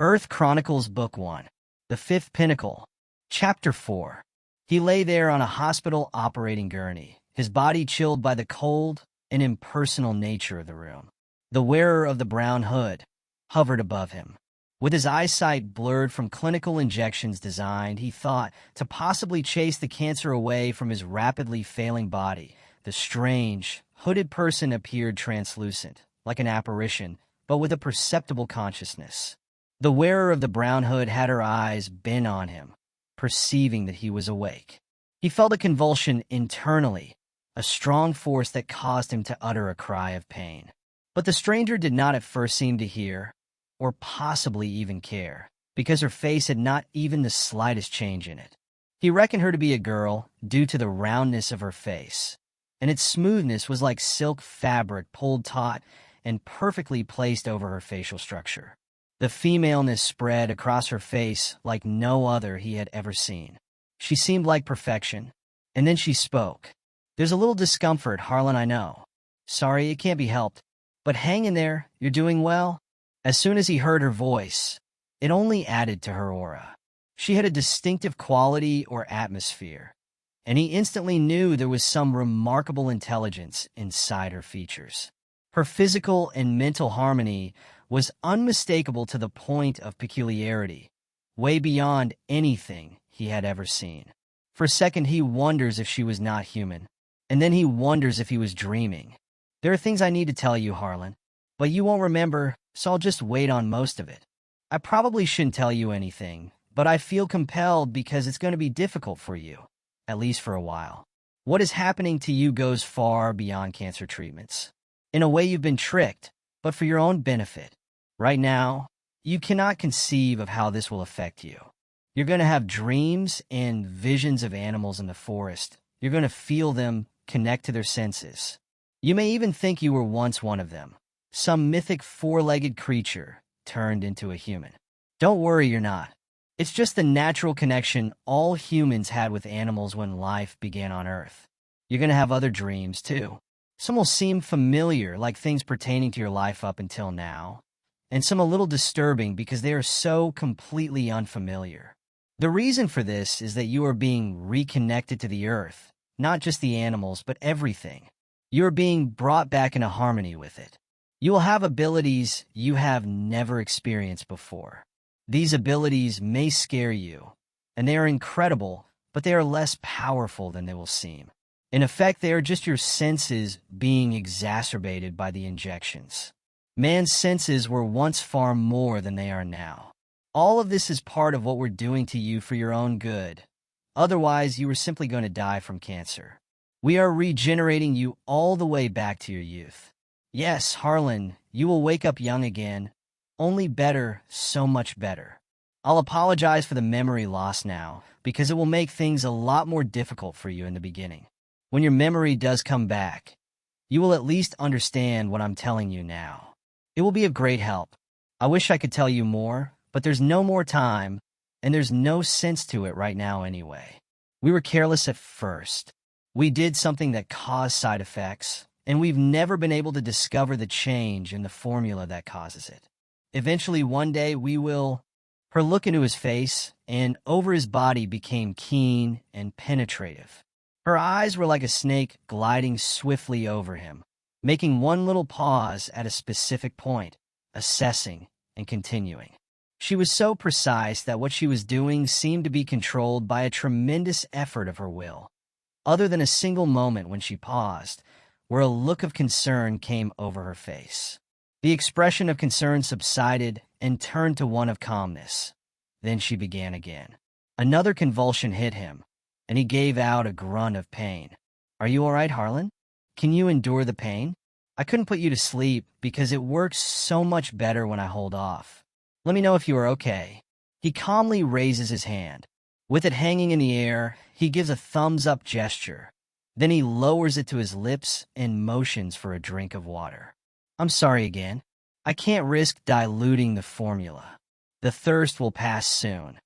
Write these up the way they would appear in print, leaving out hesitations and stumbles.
Earth Chronicles Book 1. The Fifth Pinnacle. Chapter 4. He lay there on a hospital operating gurney, his body chilled by the cold and impersonal nature of the room. The wearer of the brown hood hovered above him. With his eyesight blurred from clinical injections designed, he thought, to possibly chase the cancer away from his rapidly failing body, the strange, hooded person appeared translucent, like an apparition, but with a perceptible consciousness. The wearer of the brown hood had her eyes bent on him, perceiving that he was awake. He felt a convulsion internally, a strong force that caused him to utter a cry of pain. But the stranger did not at first seem to hear, or possibly even care, because her face had not even the slightest change in it. He reckoned her to be a girl due to the roundness of her face, and its smoothness was like silk fabric pulled taut and perfectly placed over her facial structure. The femaleness spread across her face like no other he had ever seen. She seemed like perfection. And then she spoke. "There's a little discomfort, Harlan, I know. Sorry, it can't be helped. But hang in there, you're doing well." As soon as he heard her voice, it only added to her aura. She had a distinctive quality or atmosphere, and he instantly knew there was some remarkable intelligence inside her features. Her physical and mental harmony was unmistakable to the point of peculiarity, way beyond anything he had ever seen. For a second, he wonders if she was not human, and then he wonders if he was dreaming. "There are things I need to tell you, Harlan, but you won't remember, so I'll just wait on most of it. I probably shouldn't tell you anything, but I feel compelled because it's going to be difficult for you, at least for a while. What is happening to you goes far beyond cancer treatments. In a way, you've been tricked, but for your own benefit. Right now, you cannot conceive of how this will affect you. You're going to have dreams and visions of animals in the forest. You're going to feel them, connect to their senses. You may even think you were once one of them, some mythic four-legged creature turned into a human. Don't worry, you're not. It's just the natural connection all humans had with animals when life began on Earth. You're going to have other dreams, too. Some will seem familiar, like things pertaining to your life up until now, and some a little disturbing because they are so completely unfamiliar. The reason for this is that you are being reconnected to the Earth, not just the animals, but everything. You are being brought back into harmony with it. You will have abilities you have never experienced before. These abilities may scare you, and they are incredible, but they are less powerful than they will seem. In effect, they are just your senses being exacerbated by the injections. Man's senses were once far more than they are now. All of this is part of what we're doing to you for your own good. Otherwise, you were simply going to die from cancer. We are regenerating you all the way back to your youth. Yes, Harlan, you will wake up young again. Only better, so much better. I'll apologize for the memory loss now, because it will make things a lot more difficult for you in the beginning. When your memory does come back, you will at least understand what I'm telling you now. It will be of great help. I wish I could tell you more, but there's no more time, and there's no sense to it right now anyway. We were careless at first. We did something that caused side effects, and we've never been able to discover the change in the formula that causes it. Eventually, one day, we will..." Her look into his face and over his body became keen and penetrative. Her eyes were like a snake gliding swiftly over him, making one little pause at a specific point, assessing and continuing. She was so precise that what she was doing seemed to be controlled by a tremendous effort of her will, other than a single moment when she paused, where a look of concern came over her face. The expression of concern subsided and turned to one of calmness. Then she began again. Another convulsion hit him, and he gave out a grunt of pain. "Are you all right, Harlan? Can you endure the pain? I couldn't put you to sleep because it works so much better when I hold off. Let me know if you are okay." He calmly raises his hand. With it hanging in the air, he gives a thumbs-up gesture. Then he lowers it to his lips and motions for a drink of water. "I'm sorry again. I can't risk diluting the formula. The thirst will pass soon,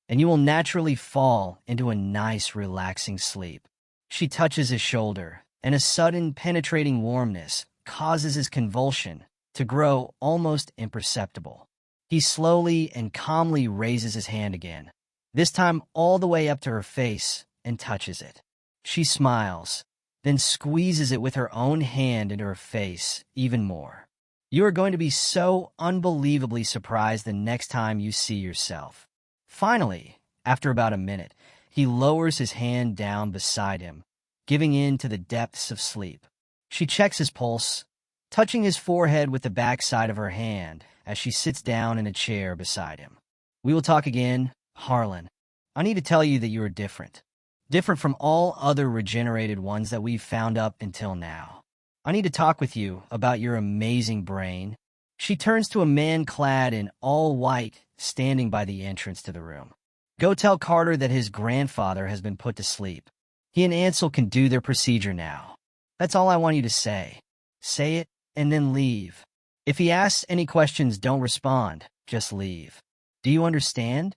and you will naturally fall into a nice, relaxing sleep." She touches his shoulder, and a sudden, penetrating warmness causes his convulsion to grow almost imperceptible. He slowly and calmly raises his hand again, this time all the way up to her face, and touches it. She smiles, then squeezes it with her own hand into her face even more. You are going to be so unbelievably surprised the next time you see yourself. Finally, after about a minute, he lowers his hand down beside him, giving in to the depths of sleep. She checks his pulse, touching his forehead with the backside of her hand as she sits down in a chair beside him. We will talk again, Harlan. I need to tell you that you are different. Different from all other regenerated ones that we've found up until now. I need to talk with you about your amazing brain. She turns to a man clad in all white, standing by the entrance to the room. Go tell Carter that his grandfather has been put to sleep. He and Ansel can do their procedure now. That's all I want you to say. Say it, and then leave. If he asks any questions, don't respond. Just leave. Do you understand?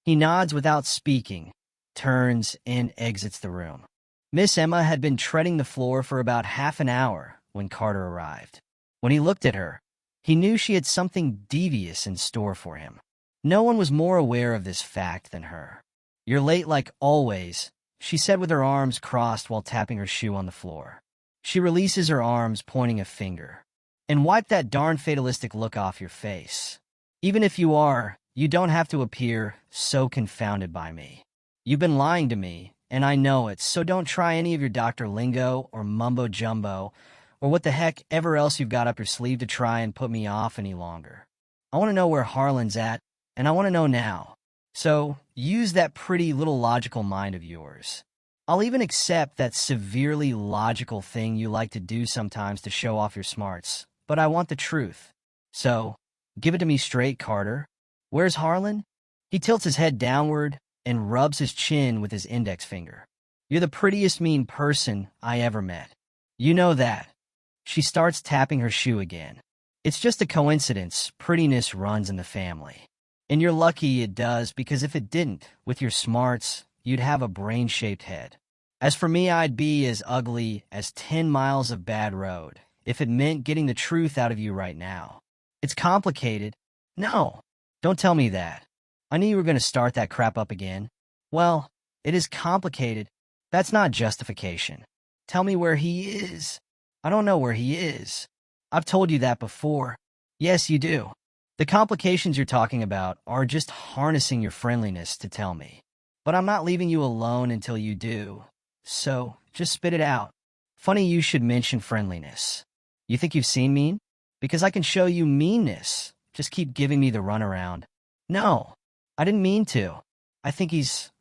He nods without speaking, turns, and exits the room. Miss Emma had been treading the floor for about half an hour when Carter arrived. When he looked at her, he knew she had something devious in store for him. No one was more aware of this fact than her. You're late like always, she said with her arms crossed while tapping her shoe on the floor. She releases her arms, pointing a finger. And wipe that darn fatalistic look off your face. Even if you are, you don't have to appear so confounded by me. You've been lying to me, and I know it, so don't try any of your Dr. Lingo or mumbo-jumbo or what the heck ever else you've got up your sleeve to try and put me off any longer. I want to know where Harlan's at, and I want to know now. So use that pretty little logical mind of yours. I'll even accept that severely logical thing you like to do sometimes to show off your smarts, but I want the truth. So give it to me straight, Carter. Where's Harlan? He tilts his head downward and rubs his chin with his index finger. You're the prettiest mean person I ever met. You know that. She starts tapping her shoe again. It's just a coincidence. Prettiness runs in the family. And you're lucky it does, because if it didn't, with your smarts, you'd have a brain-shaped head. As for me, I'd be as ugly as 10 miles of bad road if it meant getting the truth out of you right now. It's complicated. No, don't tell me that. I knew you were going to start that crap up again. Well, it is complicated. That's not justification. Tell me where he is. I don't know where he is. I've told you that before. Yes, you do. The complications you're talking about are just harnessing your friendliness to tell me. But I'm not leaving you alone until you do. So, just spit it out. Funny you should mention friendliness. You think you've seen mean? Because I can show you meanness. Just keep giving me the runaround. No, I didn't mean to. I think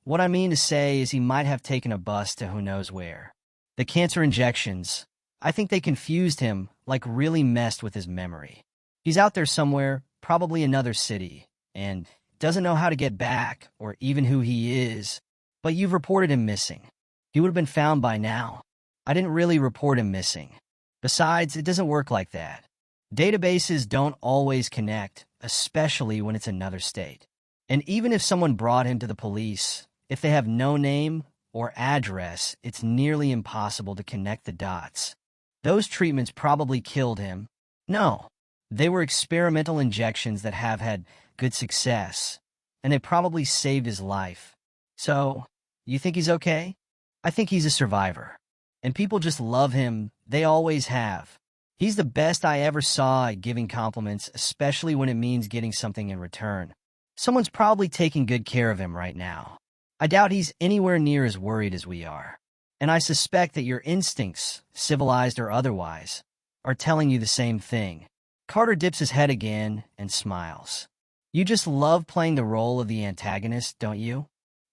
what I mean to say is he might have taken a bus to who knows where. The cancer injections, I think they confused him, like really messed with his memory. He's out there somewhere, probably another city, and doesn't know how to get back, or even who he is. But you've reported him missing. He would have been found by now. I didn't really report him missing. Besides, it doesn't work like that. Databases don't always connect, especially when it's another state. And even if someone brought him to the police, if they have no name or address, it's nearly impossible to connect the dots. Those treatments probably killed him. No, they were experimental injections that have had good success, and they probably saved his life. So, you think he's okay? I think he's a survivor. And people just love him. They always have. He's the best I ever saw at giving compliments, especially when it means getting something in return. Someone's probably taking good care of him right now. I doubt he's anywhere near as worried as we are. And I suspect that your instincts, civilized or otherwise, are telling you the same thing. Carter dips his head again and smiles. You just love playing the role of the antagonist, don't you?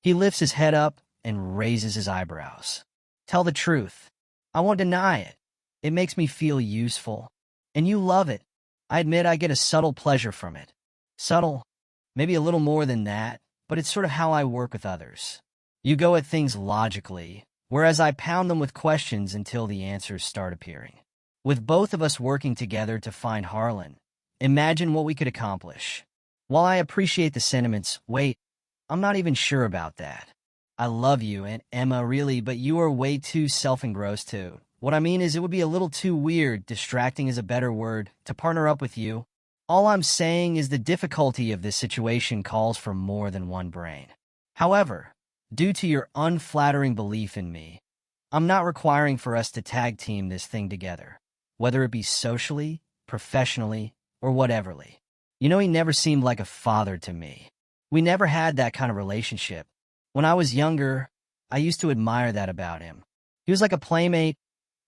He lifts his head up and raises his eyebrows. Tell the truth. I won't deny it. It makes me feel useful. And you love it. I admit I get a subtle pleasure from it. Subtle. Maybe a little more than that, but it's sort of how I work with others. You go at things logically, whereas I pound them with questions until the answers start appearing. With both of us working together to find Harlan, imagine what we could accomplish. While I appreciate the sentiments, wait, I'm not even sure about that. I love you, Aunt Emma, really, but you are way too self-engrossed too. What I mean is it would be a little too weird, distracting is a better word, to partner up with you. All I'm saying is the difficulty of this situation calls for more than one brain. However, due to your unflattering belief in me, I'm not requiring for us to tag team this thing together, whether it be socially, professionally, or whateverly. You know, he never seemed like a father to me. We never had that kind of relationship. When I was younger, I used to admire that about him. He was like a playmate,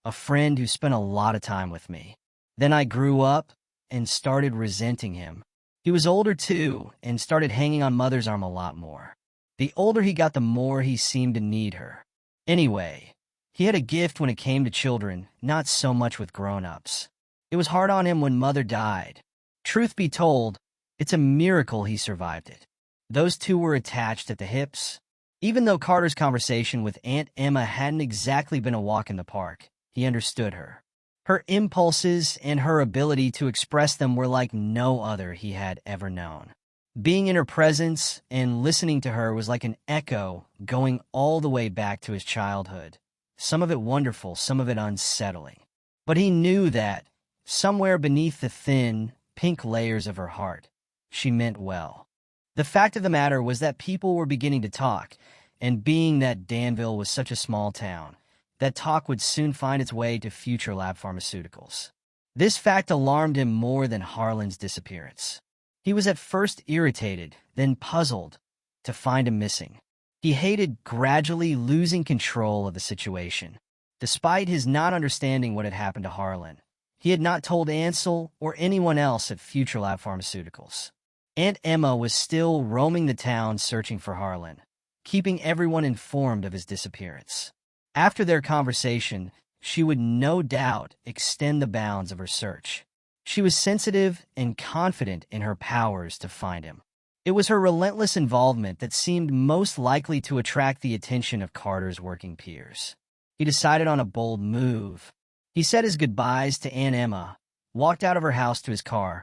a friend who spent a lot of time with me. Then I grew up and started resenting him. He was older too and started hanging on Mother's arm a lot more. The older he got, the more he seemed to need her. Anyway, he had a gift when it came to children, not so much with grown-ups. It was hard on him when Mother died. Truth be told, it's a miracle he survived it. Those two were attached at the hips. Even though Carter's conversation with Aunt Emma hadn't exactly been a walk in the park, he understood her. Her impulses and her ability to express them were like no other he had ever known. Being in her presence and listening to her was like an echo going all the way back to his childhood. Some of it wonderful, some of it unsettling. But he knew that, somewhere beneath the thin, pink layers of her heart, she meant well. The fact of the matter was that people were beginning to talk, and being that Danville was such a small town, that talk would soon find its way to future lab pharmaceuticals. This fact alarmed him more than Harlan's disappearance. He was at first irritated, then puzzled, to find him missing. He hated gradually losing control of the situation. Despite his not understanding what had happened to Harlan, he had not told Ansel or anyone else at Future Lab Pharmaceuticals. Aunt Emma was still roaming the town searching for Harlan, keeping everyone informed of his disappearance. After their conversation, she would no doubt extend the bounds of her search. She was sensitive and confident in her powers to find him. It was her relentless involvement that seemed most likely to attract the attention of Carter's working peers. He decided on a bold move. He said his goodbyes to Aunt Emma, walked out of her house to his car,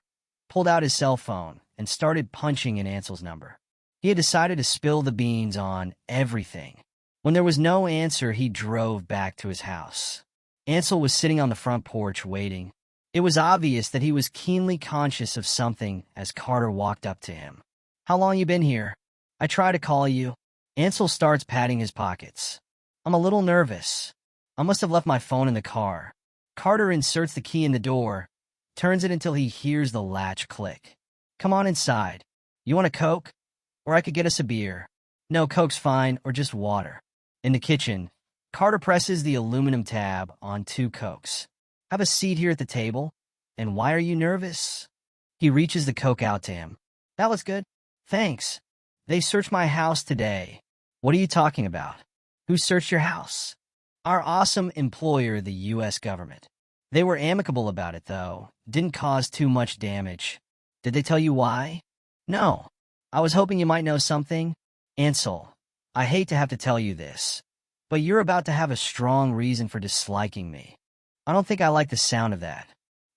pulled out his cell phone, and started punching in Ansel's number. He had decided to spill the beans on everything. When there was no answer, he drove back to his house. Ansel was sitting on the front porch waiting. It was obvious that he was keenly conscious of something as Carter walked up to him. "How long you been here? I tried to call you." Ansel starts patting his pockets. "I'm a little nervous. I must have left my phone in the car." Carter inserts the key in the door, turns it until he hears the latch click. "Come on inside. You want a Coke? Or I could get us a beer." "No, Coke's fine, or just water." In the kitchen, Carter presses the aluminum tab on 2 Cokes. "Have a seat here at the table. And why are you nervous?" He reaches the Coke out to him. "That was good. Thanks. They searched my house today." "What are you talking about? Who searched your house?" "Our awesome employer, the U.S. government. They were amicable about it, though. Didn't cause too much damage." "Did they tell you why?" "No. I was hoping you might know something." "Ansel, I hate to have to tell you this, but you're about to have a strong reason for disliking me. I don't think I like the sound of that."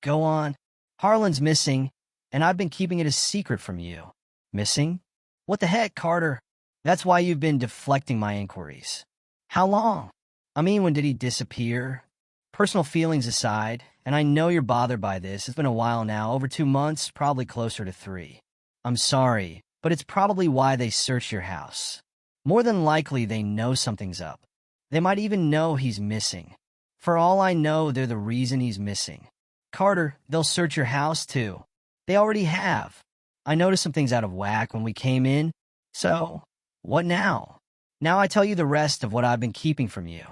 "Go on." "Harlan's missing, and I've been keeping it a secret from you." "Missing? What the heck, Carter?" "That's why you've been deflecting my inquiries." "How long?" "I mean, when did he disappear?" "Personal feelings aside, and I know you're bothered by this, it's been a while now, over 2 months, probably closer to 3. I'm sorry, but it's probably why they searched your house. More than likely, they know something's up. They might even know he's missing. For all I know, they're the reason he's missing." "Carter, they'll search your house, too. They already have. I noticed some things out of whack when we came in. So, what now?" "Now I tell you the rest of what I've been keeping from you."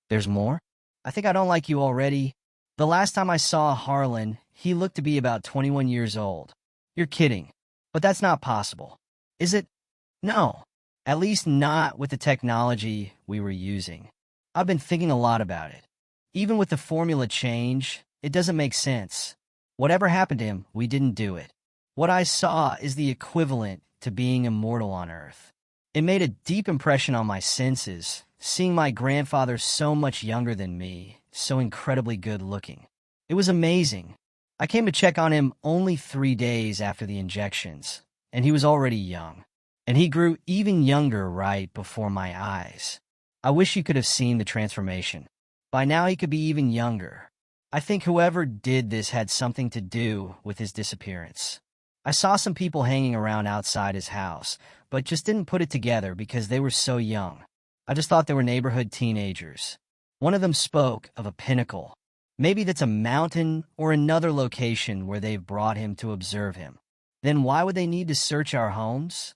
"There's more?" "I think I don't like you already. The last time I saw Harlan, he looked to be about 21 years old." "You're kidding. But that's not possible." "Is it?" "No. At least not with the technology we were using. I've been thinking a lot about it. Even with the formula change, it doesn't make sense. Whatever happened to him, we didn't do it. What I saw is the equivalent to being immortal on Earth. It made a deep impression on my senses, seeing my grandfather so much younger than me, so incredibly good-looking. It was amazing. I came to check on him only 3 days after the injections, and he was already young. And he grew even younger right before my eyes. I wish you could have seen the transformation. By now he could be even younger. I think whoever did this had something to do with his disappearance. I saw some people hanging around outside his house, but just didn't put it together because they were so young. I just thought they were neighborhood teenagers. One of them spoke of a pinnacle. Maybe that's a mountain or another location where they've brought him to observe him. Then why would they need to search our homes?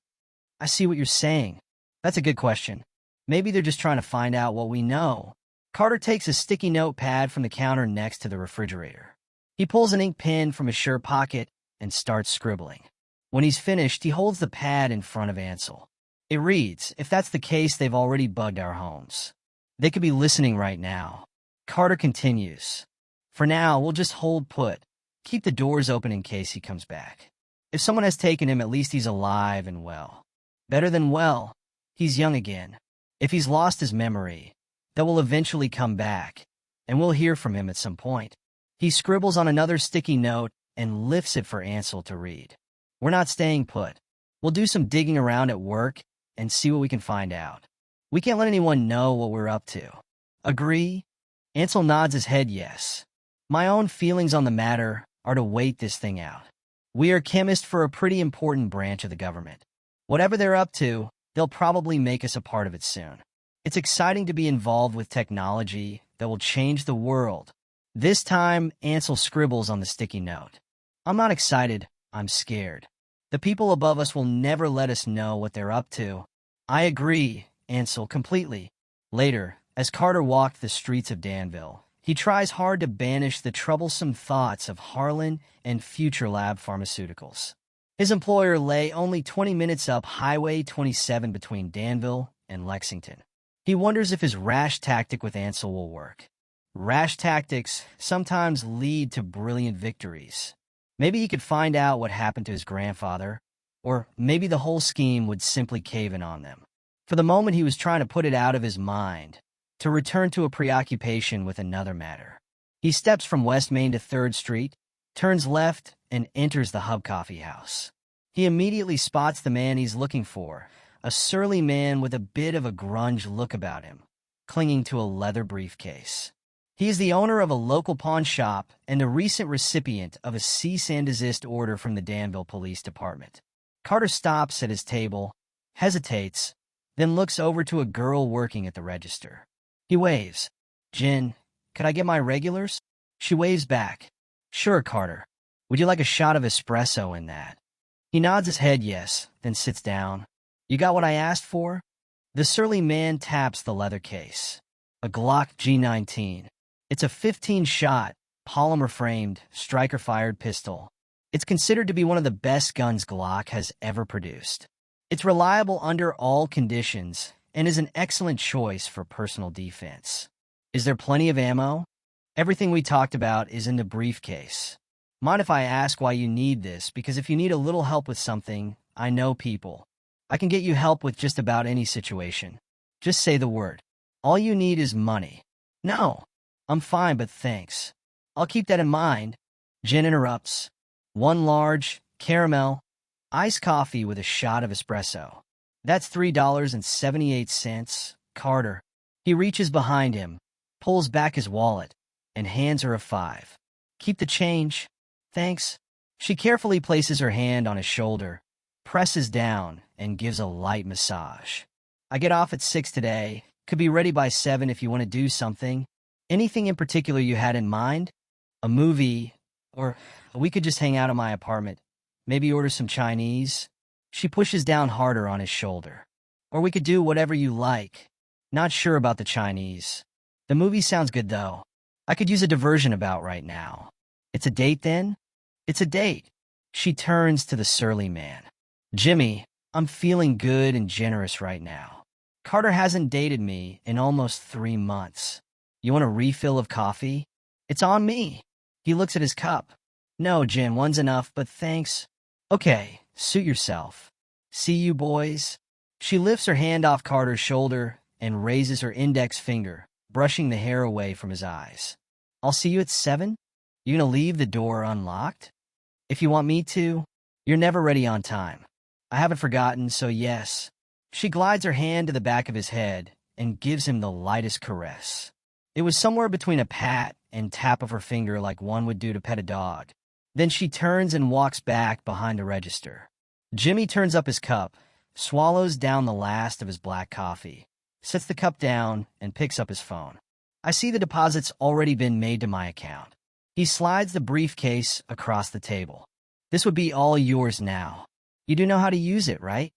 I see what you're saying. That's a good question. Maybe they're just trying to find out what we know. Carter takes a sticky notepad from the counter next to the refrigerator. He pulls an ink pen from his shirt pocket and starts scribbling. When he's finished, he holds the pad in front of Ansel. It reads, "If that's the case, they've already bugged our homes. They could be listening right now." Carter continues, "For now, we'll just hold put. Keep the doors open in case he comes back. If someone has taken him, at least he's alive and well. Better than well, he's young again. If he's lost his memory, that will eventually come back, and we'll hear from him at some point." He scribbles on another sticky note and lifts it for Ansel to read. "We're not staying put. We'll do some digging around at work and see what we can find out. We can't let anyone know what we're up to. Agree?" Ansel nods his head yes. "My own feelings on the matter are to wait this thing out. We are chemists for a pretty important branch of the government. Whatever they're up to, they'll probably make us a part of it soon. It's exciting to be involved with technology that will change the world." This time, Ansel scribbles on the sticky note. "I'm not excited, I'm scared. The people above us will never let us know what they're up to." "I agree, Ansel, completely." Later, as Carter walked the streets of Danville, he tries hard to banish the troublesome thoughts of Harlan and Future Lab Pharmaceuticals. His employer lay only 20 minutes up Highway 27 between Danville and Lexington. He wonders if his rash tactic with Ansel will work. Rash tactics sometimes lead to brilliant victories. Maybe he could find out what happened to his grandfather, or maybe the whole scheme would simply cave in on them. For the moment, he was trying to put it out of his mind, to return to a preoccupation with another matter. He steps from West Main to 3rd Street, turns left, and enters the Hub Coffee House. He immediately spots the man he's looking for, a surly man with a bit of a grunge look about him, clinging to a leather briefcase. He is the owner of a local pawn shop and a recent recipient of a cease and desist order from the Danville Police Department. Carter stops at his table, hesitates, then looks over to a girl working at the register. He waves. "Jen, could I get my regulars?" She waves back. "Sure, Carter. Would you like a shot of espresso in that?" He nods his head yes, then sits down. "You got what I asked for?" The surly man taps the leather case. A Glock G19. It's a 15-shot, polymer-framed, striker-fired pistol. It's considered to be one of the best guns Glock has ever produced. It's reliable under all conditions and is an excellent choice for personal defense. Is there plenty of ammo? Everything we talked about is in the briefcase. Mind if I ask why you need this? Because if you need a little help with something, I know people. I can get you help with just about any situation. Just say the word. All you need is money. No, I'm fine, but thanks. I'll keep that in mind. Jen interrupts. One large, caramel, iced coffee with a shot of espresso. That's $3.78, Carter. He reaches behind him, pulls back his wallet, and hands her a $5. Keep the change. Thanks. She carefully places her hand on his shoulder, presses down, and gives a light massage. I get off at 6 today. Could be ready by 7 if you want to do something. Anything in particular you had in mind? A movie, or we could just hang out at my apartment. Maybe order some Chinese. She pushes down harder on his shoulder. Or we could do whatever you like. Not sure about the Chinese. The movie sounds good, though. I could use a diversion about right now. It's a date, then? It's a date. She turns to the surly man. Jimmy, I'm feeling good and generous right now. Carter hasn't dated me in almost 3 months. You want a refill of coffee? It's on me. He looks at his cup. No, Jen, one's enough, but thanks. Okay, suit yourself. See you, boys. She lifts her hand off Carter's shoulder and raises her index finger, brushing the hair away from his eyes. I'll see you at 7? You gonna leave the door unlocked? If you want me to, you're never ready on time. I haven't forgotten, so yes. She glides her hand to the back of his head and gives him the lightest caress. It was somewhere between a pat and tap of her finger like one would do to pet a dog. Then she turns and walks back behind the register. Jimmy turns up his cup, swallows down the last of his black coffee, sets the cup down, and picks up his phone. I see the deposit's already been made to my account. He slides the briefcase across the table. This would be all yours now. You do know how to use it, right?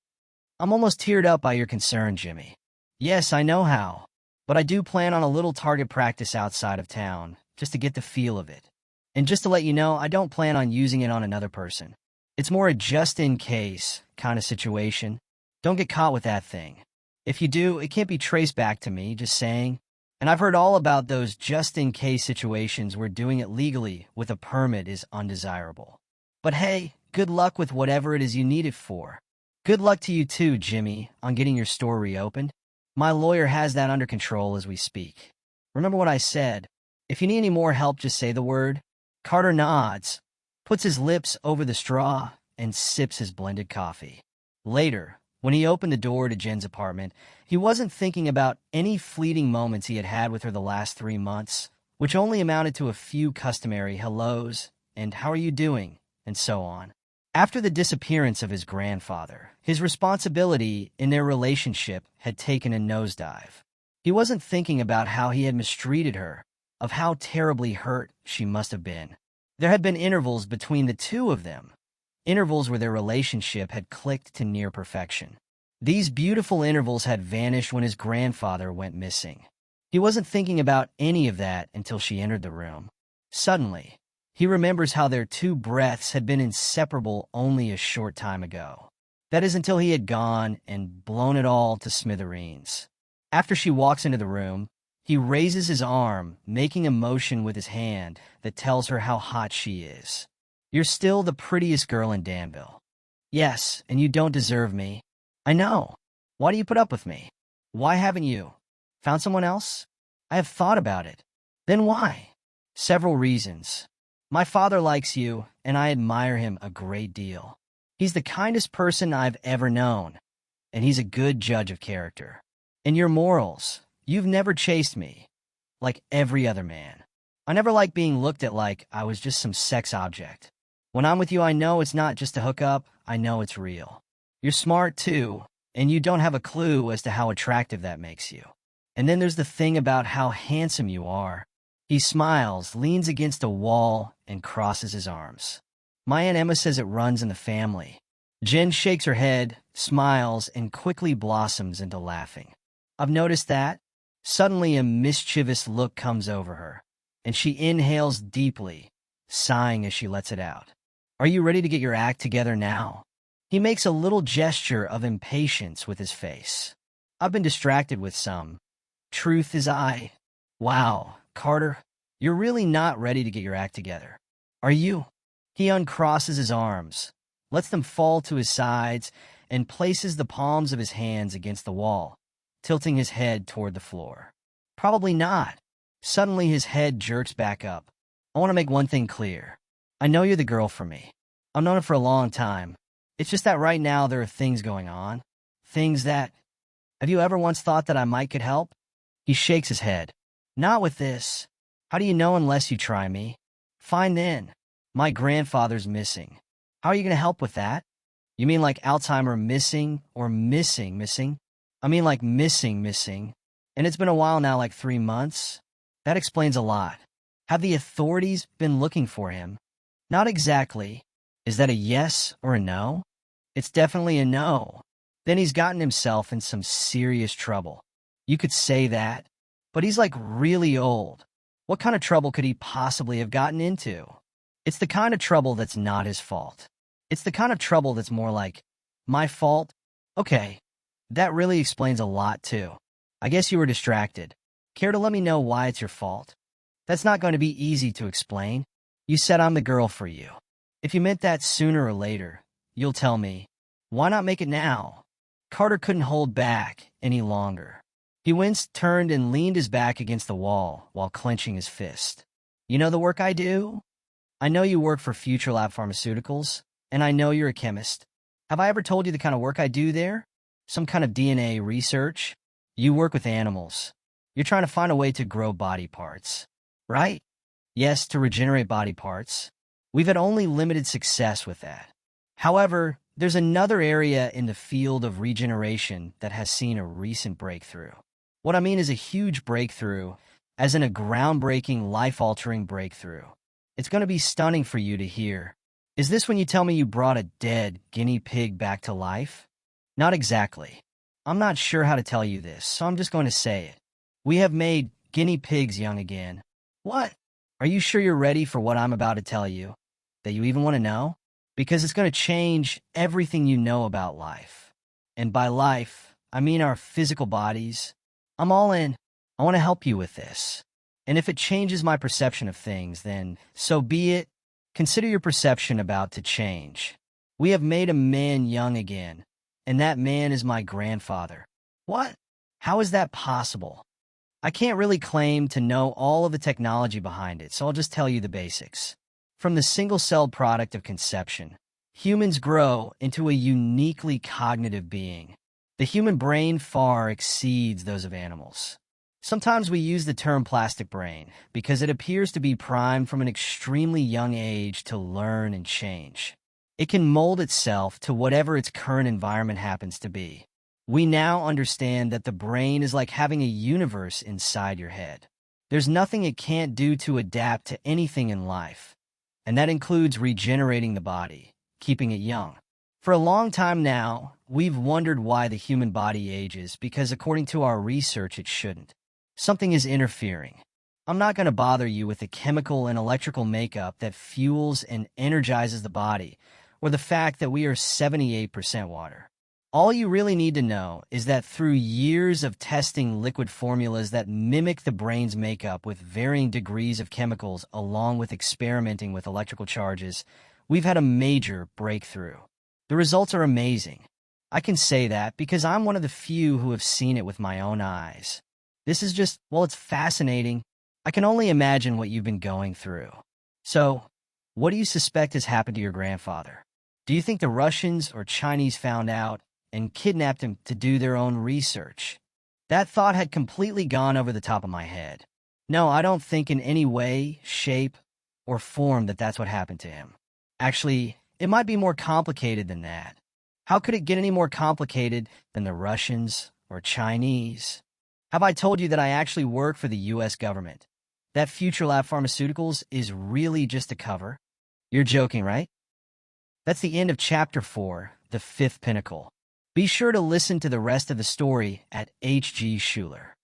I'm almost teared up by your concern, Jimmy. Yes, I know how. But I do plan on a little target practice outside of town, just to get the feel of it. And just to let you know, I don't plan on using it on another person. It's more a just-in-case kind of situation. Don't get caught with that thing. If you do, it can't be traced back to me, just saying. And I've heard all about those just-in-case situations where doing it legally with a permit is undesirable. But hey, good luck with whatever it is you need it for. Good luck to you too, Jimmy, on getting your store reopened. My lawyer has that under control as we speak. Remember what I said. If you need any more help, just say the word. Carter nods, puts his lips over the straw, and sips his blended coffee. Later, when he opened the door to Jen's apartment, he wasn't thinking about any fleeting moments he had had with her the last 3 months, which only amounted to a few customary hellos and how are you doing, and so on. After the disappearance of his grandfather, his responsibility in their relationship had taken a nosedive. He wasn't thinking about how he had mistreated her, of how terribly hurt she must have been. There had been intervals between the two of them, intervals where their relationship had clicked to near perfection. These beautiful intervals had vanished when his grandfather went missing. He wasn't thinking about any of that until she entered the room. Suddenly, he remembers how their 2 breaths had been inseparable only a short time ago. That is until he had gone and blown it all to smithereens. After she walks into the room, he raises his arm, making a motion with his hand that tells her how hot she is. You're still the prettiest girl in Danville. Yes, and you don't deserve me. I know. Why do you put up with me? Why haven't you found someone else? I have thought about it. Then why? Several reasons. My father likes you, and I admire him a great deal. He's the kindest person I've ever known, and he's a good judge of character. And your morals. You've never chased me, like every other man. I never liked being looked at like I was just some sex object. When I'm with you, I know it's not just a hookup, I know it's real. You're smart, too, and you don't have a clue as to how attractive that makes you. And then there's the thing about how handsome you are. He smiles, leans against a wall, and crosses his arms. My Aunt Emma says it runs in the family. Jen shakes her head, smiles, and quickly blossoms into laughing. I've noticed that. Suddenly a mischievous look comes over her, and she inhales deeply, sighing as she lets it out. Are you ready to get your act together now? He makes a little gesture of impatience with his face. I've been distracted with some. Truth is I. Wow, Carter, you're really not ready to get your act together. Are you? He uncrosses his arms, lets them fall to his sides, and places the palms of his hands against the wall, tilting his head toward the floor. Probably not. Suddenly his head jerks back up. I want to make one thing clear. I know you're the girl for me. I've known it for a long time. It's just that right now there are things going on. Things that... Have you ever once thought that I might could help? He shakes his head. Not with this. How do you know unless you try me? Fine then. My grandfather's missing. How are you going to help with that? You mean like Alzheimer missing or missing? I mean like missing. And it's been a while now, like 3 months. That explains a lot. Have the authorities been looking for him? Not exactly. Is that a yes or a no? It's definitely a no. Then he's gotten himself in some serious trouble. You could say that. But he's like really old. What kind of trouble could he possibly have gotten into? It's the kind of trouble that's not his fault. It's the kind of trouble that's more like, my fault? Okay, that really explains a lot too. I guess you were distracted. Care to let me know why it's your fault? That's not going to be easy to explain. You said I'm the girl for you. If you meant that sooner or later, you'll tell me. Why not make it now? Carter couldn't hold back any longer. He winced, turned, and leaned his back against the wall while clenching his fist. You know the work I do? I know you work for Future Lab Pharmaceuticals, and I know you're a chemist. Have I ever told you the kind of work I do there? Some kind of DNA research? You work with animals. You're trying to find a way to grow body parts, right? Yes, to regenerate body parts. We've had only limited success with that. However, there's another area in the field of regeneration that has seen a recent breakthrough. What I mean is a huge breakthrough, as in a groundbreaking, life-altering breakthrough. It's going to be stunning for you to hear. Is this when you tell me you brought a dead guinea pig back to life? Not exactly. I'm not sure how to tell you this, so I'm just going to say it. We have made guinea pigs young again. What? Are you sure you're ready for what I'm about to tell you? That you even want to know? Because it's going to change everything you know about life. And by life, I mean our physical bodies. I'm all in. I want to help you with this. And if it changes my perception of things, then so be it. Consider your perception about to change. We have made a man young again, and that man is my grandfather. What? How is that possible? I can't really claim to know all of the technology behind it, so I'll just tell you the basics. From the single-celled product of conception, humans grow into a uniquely cognitive being. The human brain far exceeds those of animals. Sometimes we use the term plastic brain because it appears to be primed from an extremely young age to learn and change. It can mold itself to whatever its current environment happens to be. We now understand that the brain is like having a universe inside your head. There's nothing it can't do to adapt to anything in life, and that includes regenerating the body, keeping it young. For a long time now, we've wondered why the human body ages because according to our research, it shouldn't. Something is interfering. I'm not going to bother you with the chemical and electrical makeup that fuels and energizes the body, or the fact that we are 78% water. All you really need to know is that through years of testing liquid formulas that mimic the brain's makeup with varying degrees of chemicals along with experimenting with electrical charges, we've had a major breakthrough. The results are amazing. I can say that because I'm one of the few who have seen it with my own eyes. This is just, well, it's fascinating. I can only imagine what you've been going through. So, what do you suspect has happened to your grandfather? Do you think the Russians or Chinese found out and kidnapped him to do their own research? That thought had completely gone over the top of my head. No, I don't think in any way, shape, or form that that's what happened to him. Actually, it might be more complicated than that. How could it get any more complicated than the Russians or Chinese? Have I told you that I actually work for the U.S. government? That Future Lab Pharmaceuticals is really just a cover? You're joking, right? That's the end of Chapter 4, The Fifth Pinnacle. Be sure to listen to the rest of the story at H.G. Shuler.